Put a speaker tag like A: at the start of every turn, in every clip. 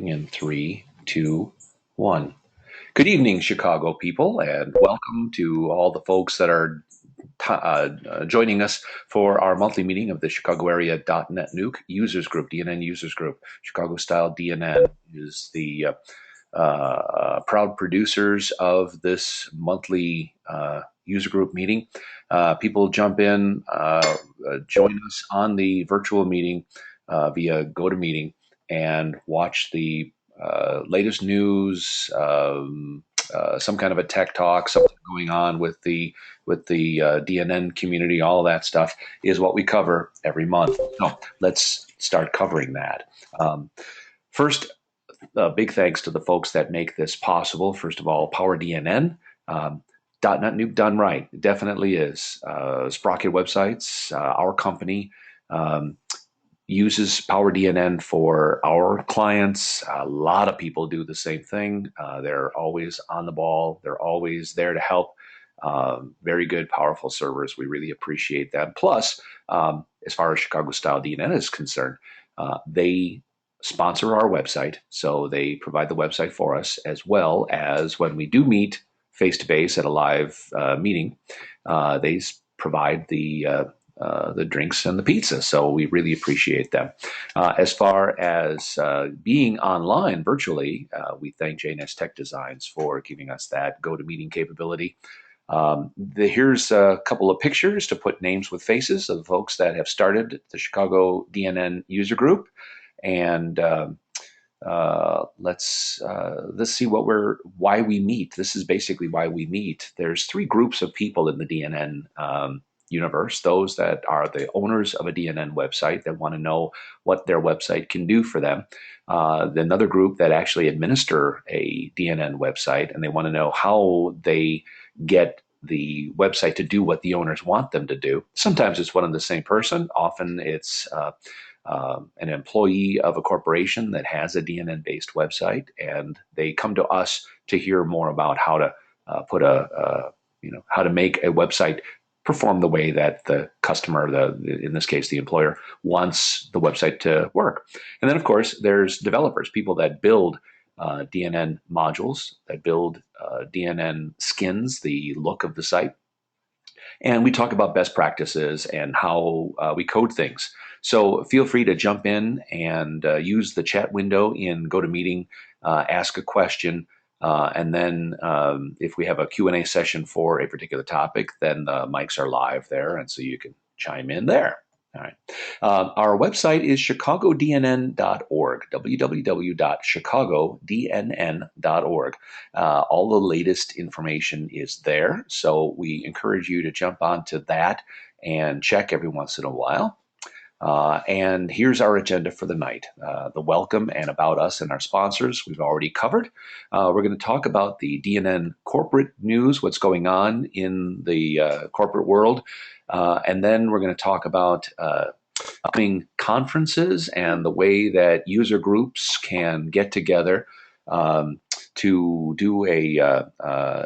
A: starting in three, two, one. Good evening, Chicago people, and welcome to all the folks that are joining us for our monthly meeting of the Chicago Area .NET Nuke Users Group, DNN Users Group. Chicago Style DNN is the proud producers of this monthly user group meeting. People jump in, join us on the virtual meeting via GoToMeeting and watch the latest news, some kind of a tech talk, something going on with the DNN community. All of that stuff is what we cover every month. So let's start covering that. First, big thanks to the folks that make this possible. First of all, Power DNN. .NET Nuke done right. It definitely is. Sprocket Websites, our company, uses Power DNN for our clients. A lot of people do the same thing. They're always on the ball. They're always there to help. Very good, powerful servers. We really appreciate that. Plus, as far as Chicago Style DNN is concerned, they sponsor our website. So they provide the website for us, as well as when we do meet face-to-face at a live meeting, they provide the drinks and the pizza. So we really appreciate them. As far as being online virtually, we thank JNS Tech Designs for giving us that GoToMeeting capability. Here's a couple of pictures to put names with faces of the folks that have started the Chicago DNN user group. And let's see why we meet. This is basically why we meet. There's three groups of people in the DNN universe: those that are the owners of a DNN website that want to know what their website can do for them. Another group that actually administer a DNN website, and they want to know how they get the website to do what the owners want them to do. Sometimes it's one and the same person. Often it's an employee of a corporation that has a DNN-based website, and they come to us to hear more about how to how to make a website perform the way that the customer, in this case the employer, wants the website to work. And then, of course, there's developers, people that build DNN modules, that build DNN skins, the look of the site. And we talk about best practices and how we code things. So feel free to jump in and use the chat window in GoToMeeting, ask a question, and then if we have a Q&A session for a particular topic, then the mics are live there, and so you can chime in there. All right. Our website is chicagodnn.org, www.chicagodnn.org. All the latest information is there, so we encourage you to jump onto that and check every once in a while. And here's our agenda for the night. The welcome and about us and our sponsors we've already covered. We're going to talk about the DNN corporate news, what's going on in the corporate world. And then we're going to talk about upcoming conferences and the way that user groups can get together to do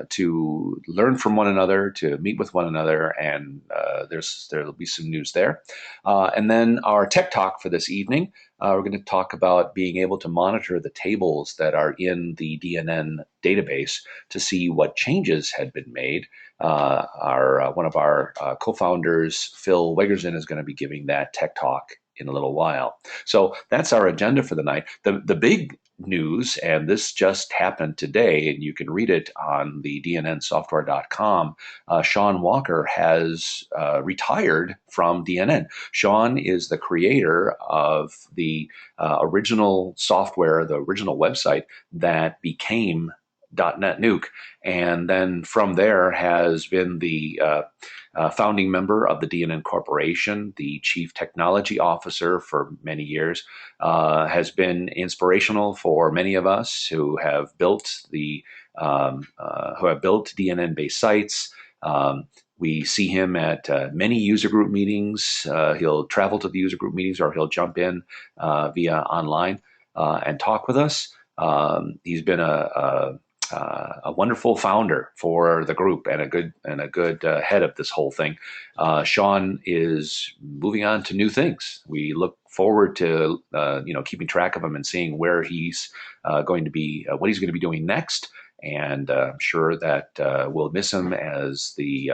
A: to learn from one another, to meet with one another, and there'll be some news there. And then our tech talk for this evening, we're going to talk about being able to monitor the tables that are in the DNN database to see what changes had been made. One of our co-founders, Phil Wegerson, is going to be giving that tech talk in a little while. So that's our agenda for the night. The big news, and this just happened today, and you can read it on the dnnsoftware.com, Sean Walker has retired from DNN. Sean is the creator of the original software, the original website that became .NET Nuke, and then from there has been the founding member of the DNN Corporation, the chief technology officer for many years, has been inspirational for many of us who have built DNN-based sites. We see him at many user group meetings. He'll travel to the user group meetings, or he'll jump in via online and talk with us. He's been a a wonderful founder for the group and a good head of this whole thing. Sean is moving on to new things. We look forward to keeping track of him and seeing where he's going to be, what he's going to be doing next. And I'm sure that we'll miss him as the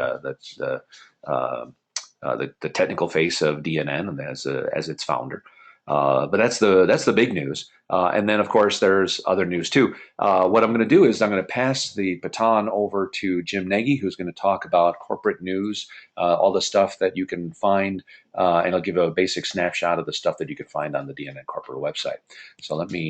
A: technical face of DNN and as its founder. But that's the big news. And then, of course, there's other news too. What I'm going to do is I'm going to pass the baton over to Jim Nagy, who's going to talk about corporate news, all the stuff that you can find, and I'll give a basic snapshot of the stuff that you can find on the DNN corporate website. So let me